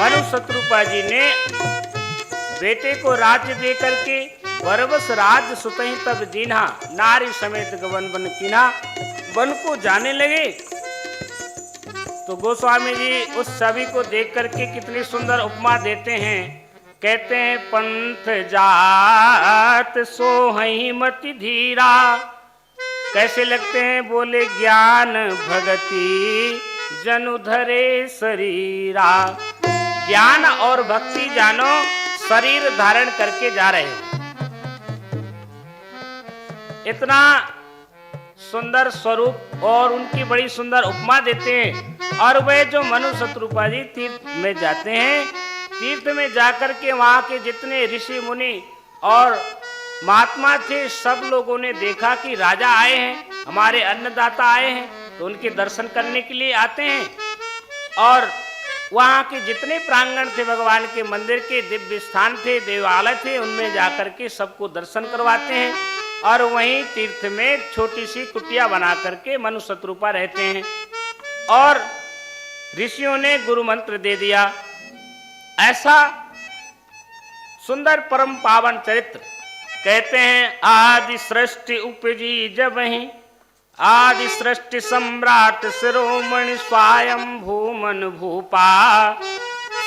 मनु शत्रुपा जी ने बेटे को राज्य दे करके बरबस राज सुतहि तब दीन्हा, नारी समेत गवन बन कीन्हा, वन को जाने लगे। तो गोस्वामी जी उस छवि को देख करके कितनी सुंदर उपमा देते हैं। कहते हैं पंथ जात सोहई मति धीरा। कैसे लगते हैं? बोले ज्ञान भगति जनु धरे शरीरा। ज्ञान और भक्ति जानो शरीर धारण करके जा रहे हैं। इतना सुंदर स्वरूप और उनकी बड़ी सुंदर उपमा देते हैं। और वे जो मनु शत्रुपा जी तीर्थ में जाते हैं, तीर्थ में जाकर के वहां के जितने ऋषि मुनि और महात्मा थे, सब लोगों ने देखा कि राजा आए हैं, हमारे अन्नदाता आए हैं, तो उनके दर्शन करने के लिए आते हैं। और वहां के जितने प्रांगण थे, भगवान के मंदिर के दिव्य स्थान थे, देवालय थे, उनमें जाकर के सबको दर्शन करवाते हैं। और वहीं तीर्थ में छोटी सी कुटिया बना करके मनु शत्रुपा रहते हैं। और ऋषियों ने गुरु मंत्र दे दिया। ऐसा सुंदर परम पावन चरित्र। कहते हैं आदि सृष्टि उपजी जब ही, आदि सृष्टि सम्राट शिरोमणि स्वयं भूमन भूपा,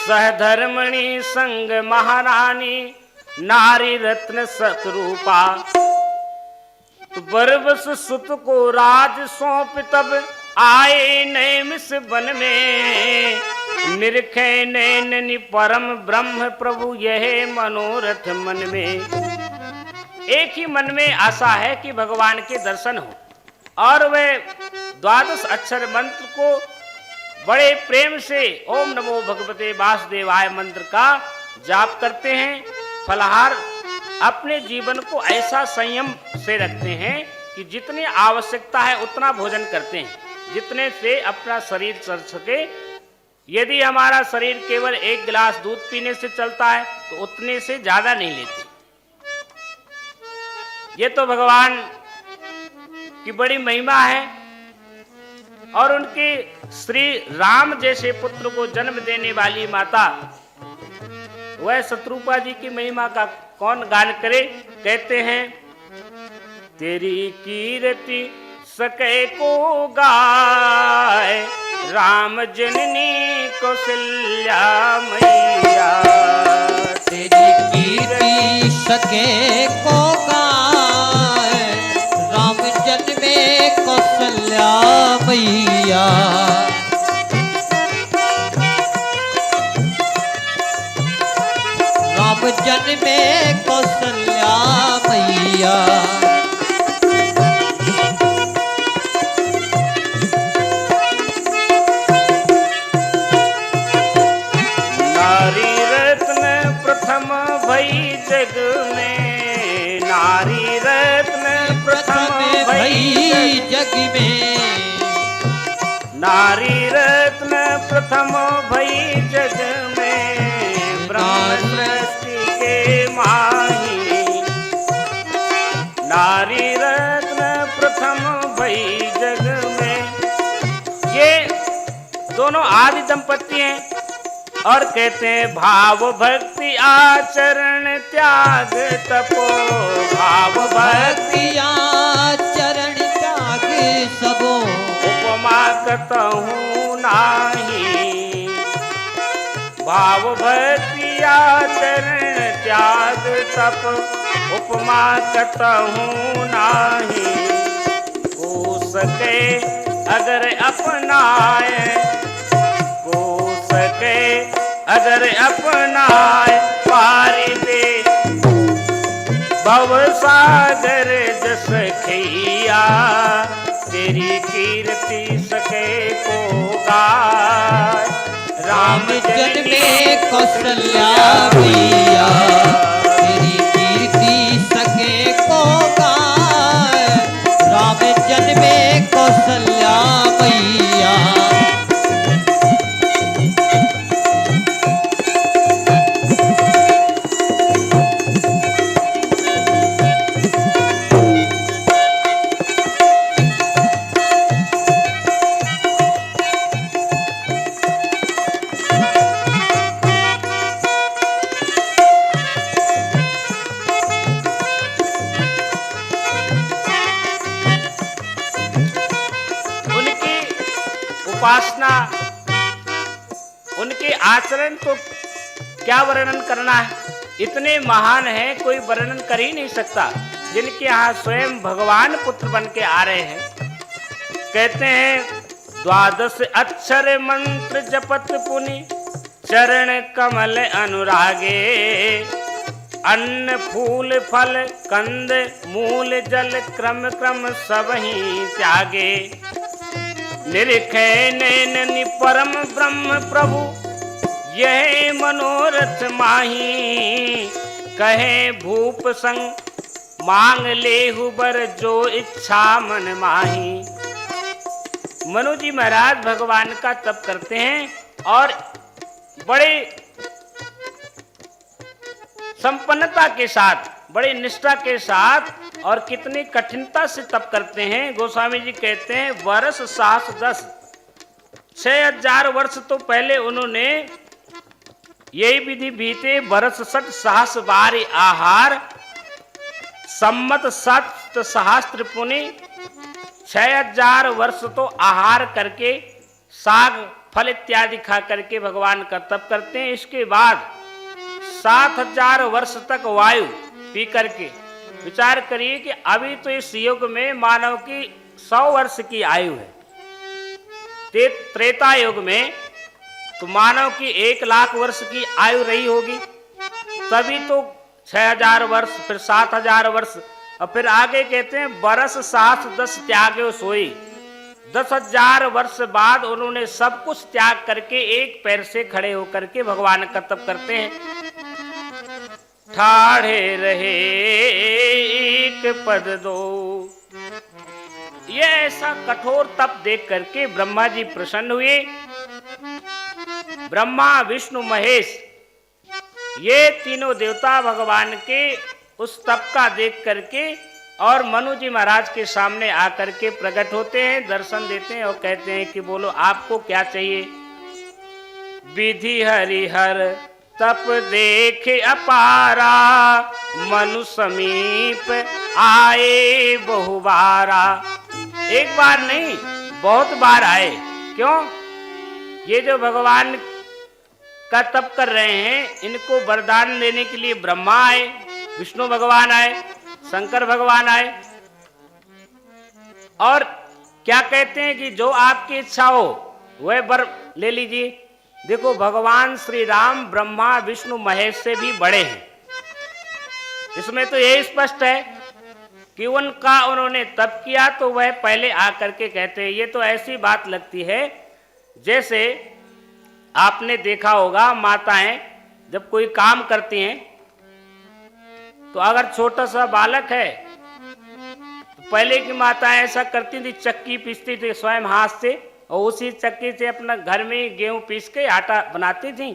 सहधर्मणि संग महारानी नारी रत्न सतरूपा। तो बरबस सुत को राज सौंप तब आए नैमिष वन में, निरखे नैननि परम ब्रह्म प्रभु यह मनोरथ मन में। एक ही मन में आशा है कि भगवान के दर्शन हो। और वे 12 अक्षर मंत्र को बड़े प्रेम से ओम नमो भगवते वासुदेवाय मंत्र का जाप करते हैं। फलाहार अपने जीवन को ऐसा संयम से रखते हैं कि जितनी आवश्यकता है उतना भोजन करते हैं, जितने से अपना शरीर चल सके। यदि हमारा शरीर केवल 1 गिलास दूध पीने से चलता है तो उतने से ज्यादा नहीं लेते। ये तो भगवान की बड़ी महिमा है। और उनके श्री राम जैसे पुत्र को जन्म देने वाली माता, वह शत्रुपा जी की महिमा का कौन गान करे। कहते हैं तेरी कीर्ति सके को गाय, राम जननी कौशल्या मैया। तेरी कीर्ति सके को गाय, राम जन्मे कौशल्या मैया। राम जन्मे कौशल्या मैया। प्रथम भई जग में, नारी रत्न प्रथम भई जग में, नारी रत्न प्रथम भई जग में, ब्रह्म सृष्टि के माही। नारी रत्न प्रथम भई जग में। ये दोनों आदि दंपति हैं। और कहते हैं भाव भक्ति आचरण त्याग तपो, भाव भक्ति आचरण त्याग सबो, उपमा कतहु नाही। भाव भक्ति आचरण त्याग तप, उपमा कतहु नाही। हो सके अगर अपनाए, अगर अपनाए पारी दे भव सागर जस खैया। तेरी कीर्ति सके को गाय, राम जन्मे कौशल्या मैया। तेरी कीर्ति सके को गाय, राम जन्मे कौशल्या मैया। उपासना, उनके आचरण तो क्या वर्णन करना है, इतने महान हैं कोई वर्णन कर ही नहीं सकता, जिनके यहाँ स्वयं भगवान पुत्र बन के आ रहे हैं। कहते हैं 12 अक्षर मंत्र जपत पुनि चरण कमल अनुरागे, अन्न फूल फल कंद मूल जल क्रम क्रम सब ही त्यागे, निरखे नैन परम ब्रह्म प्रभु यह मनोरथ माही, कहे भूप संग मांग लेहु बर जो इच्छा मन माही। मनु जी महाराज भगवान का तप करते हैं और बड़े संपन्नता के साथ, बड़ी निष्ठा के साथ और कितनी कठिनता से तप करते हैं। गोस्वामी जी कहते हैं वर्ष 710, 6000 वर्ष तो पहले उन्होंने यही विधि बीते, वर्ष 60 सहस बारी आहार, सम्मत 7 सहस्त्र पुनि, 6000 वर्ष तो आहार करके साग फल इत्यादि खा करके भगवान का तप करते हैं। इसके बाद 7000 वर्ष तक वायु पी करके, विचार करिए कि अभी तो इस युग में मानव की 100 वर्ष की आयु है, त्रेता युग में तो मानव की 1 लाख वर्ष की आयु रही होगी, तभी तो 6000 वर्ष, फिर 7000 वर्ष, और फिर आगे कहते हैं बरस 710 त्यागे सोई, 10,000 वर्ष बाद उन्होंने सब कुछ त्याग करके एक पैर से खड़े होकर के भगवान का तप करते हैं। ठाढ़े रहे एक पद दो, ये ऐसा कठोर तप देख करके ब्रह्मा जी प्रसन्न हुए। ब्रह्मा विष्णु महेश ये तीनों देवता भगवान के उस तप का देख करके और मनु जी महाराज के सामने आकर के प्रकट होते हैं, दर्शन देते हैं और कहते हैं कि बोलो आपको क्या चाहिए। विधि हरिहर तप देखे अपारा, मनु समीप आए बहुबारा। एक बार नहीं, बहुत बार आए। क्यों? ये जो भगवान का तप कर रहे हैं, इनको वरदान देने के लिए ब्रह्मा आए, विष्णु भगवान आए, शंकर भगवान आए और क्या कहते हैं कि जो आपकी इच्छा हो वह वर ले लीजिए। देखो भगवान श्री राम ब्रह्मा विष्णु महेश से भी बड़े हैं, इसमें तो यही स्पष्ट है कि उन्होंने तप किया तो वह पहले आकर के कहते हैं। ये तो ऐसी बात लगती है जैसे आपने देखा होगा माताएं जब कोई काम करती हैं तो अगर छोटा सा बालक है तो पहले की माताएं ऐसा करती थी, चक्की पीसती थी स्वयं हाथ से और उसी चक्की से अपना घर में गेहूं पीस के आटा बनाती थी।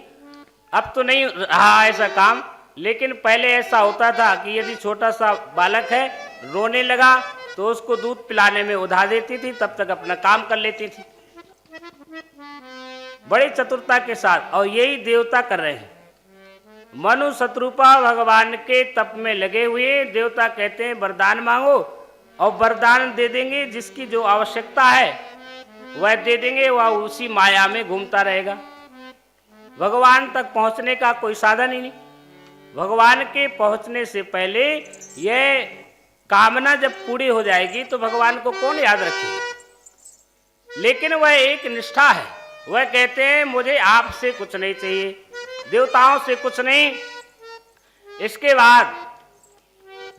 अब तो नहीं रहा ऐसा काम, लेकिन पहले ऐसा होता था कि यदि छोटा सा बालक है रोने लगा तो उसको दूध पिलाने में उधा देती थी, तब तक अपना काम कर लेती थी बड़ी चतुरता के साथ। और यही देवता कर रहे हैं। मनु शत्रुपा भगवान के तप में लगे हुए, देवता कहते हैं वरदान मांगो और वरदान दे देंगे, जिसकी जो आवश्यकता है वह दे देंगे, वह उसी माया में घूमता रहेगा। भगवान तक पहुंचने का कोई साधन ही नहीं। भगवान के पहुंचने से पहले यह कामना जब पूरी हो जाएगी तो भगवान को कौन याद रखेगा। लेकिन वह एक निष्ठा है, वह कहते हैं मुझे आपसे कुछ नहीं चाहिए, देवताओं से कुछ नहीं। इसके बाद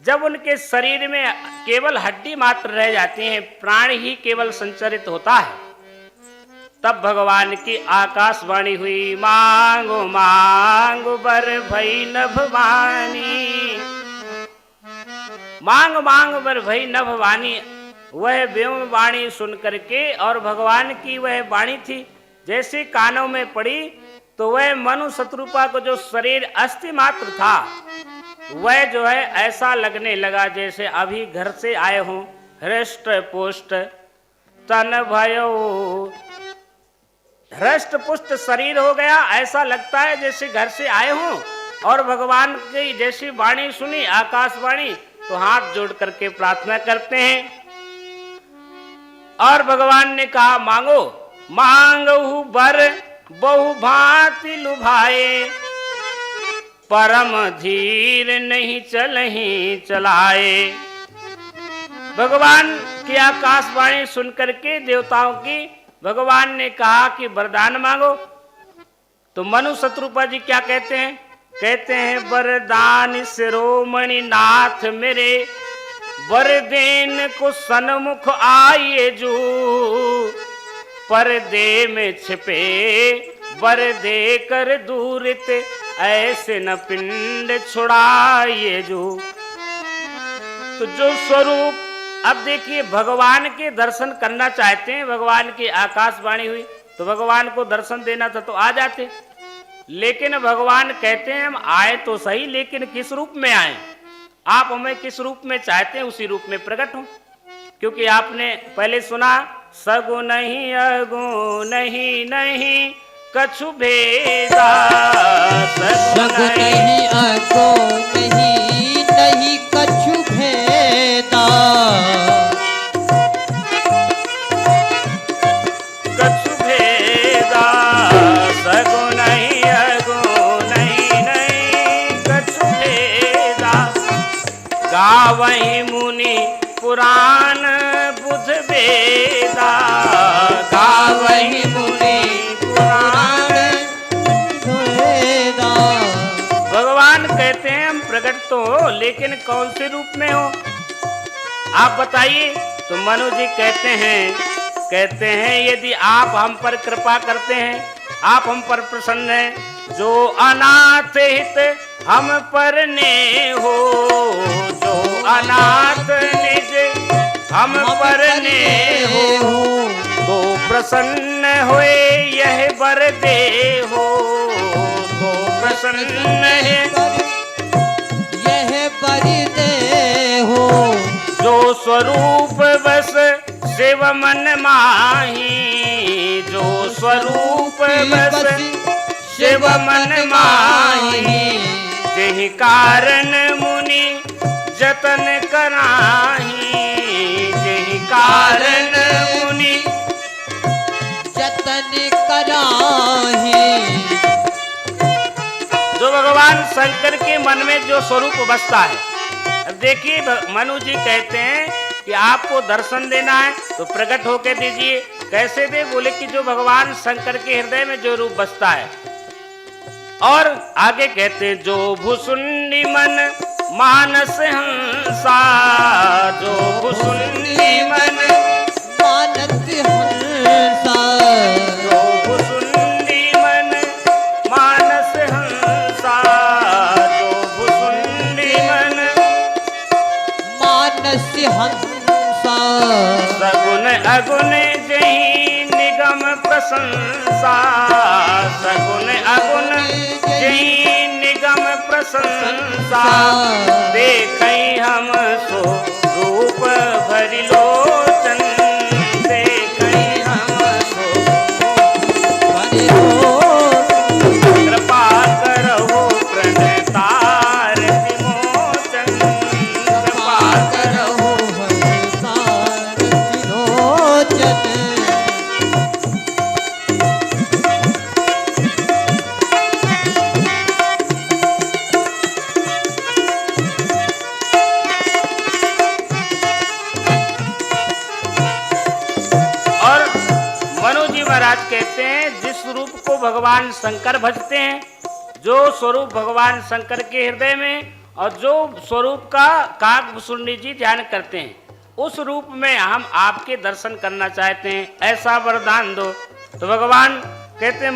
जब उनके शरीर में केवल हड्डी मात्र रह जाती है, प्राण ही केवल संचरित होता है, तब भगवान की आकाशवाणी हुई, मांगो मांगो बर भई नभवानी। मांग मांग बर भई नभवानी, वह व्योम वाणी सुन करके, और भगवान की वह वाणी थी जैसे कानों में पड़ी तो वह मनु शत्रुपा को जो शरीर अस्थि मात्र था वह जो है ऐसा लगने लगा जैसे अभी घर से आए हों, हृष्ट पुष्ट तन भयो, हृष्ट पुष्ट शरीर हो गया, ऐसा लगता है जैसे घर से आए हों। और भगवान की जैसी वाणी सुनी आकाशवाणी तो हाथ जोड़ करके प्रार्थना करते हैं और भगवान ने कहा मांगो। मांगहु बर बहु भांति लुभाए, परम धीर नहीं चलहि चलाए। भगवान की आकाशवाणी सुनकर के देवताओं की भगवान ने कहा कि वरदान मांगो। तो मनु शत्रुपा जी क्या कहते हैं? कहते हैं वरदान शिरोमणि नाथ मेरे, वर देन को सन्मुख आइए जो, पर्दे में छिपे वर दे कर दूरित, ऐसे न पिंड छुड़ाइए जो। तो जो स्वरूप, अब देखिए भगवान के दर्शन करना चाहते हैं, भगवान की आकाशवाणी हुई तो भगवान को दर्शन देना था तो आ जाते, लेकिन भगवान कहते हैं हम आए तो सही, लेकिन किस रूप में आए? आप हमें किस रूप में चाहते हैं उसी रूप में प्रकट हो। क्योंकि आपने पहले सुना सगुन नहीं अगुन नहीं नहीं कछु भेदा, सगुन नहीं अगुन नहीं नहीं कछु भेदा, कछु भेदा सगुन नहीं अगुन नहीं नहीं कछु भेदा। गावहि मुनि पुराण बुध वेदा, गावहि मुनि पुराण भेदा। भगवान कहते हैं हम प्रकट तो हो, लेकिन कौन से रूप में हो आप बताइए। तो मनु जी कहते हैं यदि आप हम पर कृपा करते हैं, आप हम पर प्रसन्न हैं, जो अनाथ हित हम पर ने हो, जो अनाथ निज हम पर ने हो, तो प्रसन्न होए यह वर दे हो, तो प्रसन्न है यह वर दे हो। जो स्वरूप बस शिव मन माही, जो स्वरूप बस शिव मन माही, जेहि कारण मुनि जतन कराही, जेहि कारण मुनि जतन कराही। जो भगवान शंकर के मन में जो स्वरूप बसता है। अब देखिए मनु जी कहते हैं कि आपको दर्शन देना है तो प्रकट होकर दीजिए। कैसे दे? बोले कि जो भगवान शंकर के हृदय में जो रूप बसता है। और आगे कहते हैं जो भुसुंडी मन मानस हंसा, जो भुसुंडी मन मानस हंसा, जो भुसुंडी मन मानस हंसा, जो भुसुंडी मन मानस हंसा। सगुन अगुन जही निगम प्रशंसा, सगुन अगुन जही निगम प्रशंसा, देखई हम सो रूप भरि लोचन, देखई हम सो भरि लोचन, कृपा करहु प्रणतार विमोचन, कृपा करहु हरिसार विलोचन। महाराज कहते हैं जिस रूप को भगवान शंकर भजते हैं, जो स्वरूप भगवान शंकर के हृदय में और जो स्वरूप का काकभूषुंडी जी ध्यान करते हैं, उस रूप में हम आपके दर्शन करना चाहते हैं, ऐसा वरदान दो। तो भगवान कहते हैं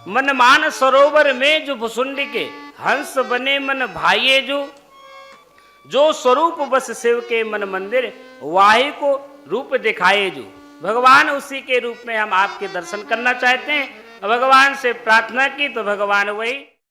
मन मान सरोवर में जो भुसुंडी के हंस बने मन भाइये, जो स्वरूप बस शिव के मन मंदिर वाही को रूप दिखाए, जो भगवान उसी के रूप में हम आपके दर्शन करना चाहते हैं। भगवान से प्रार्थना की तो भगवान वही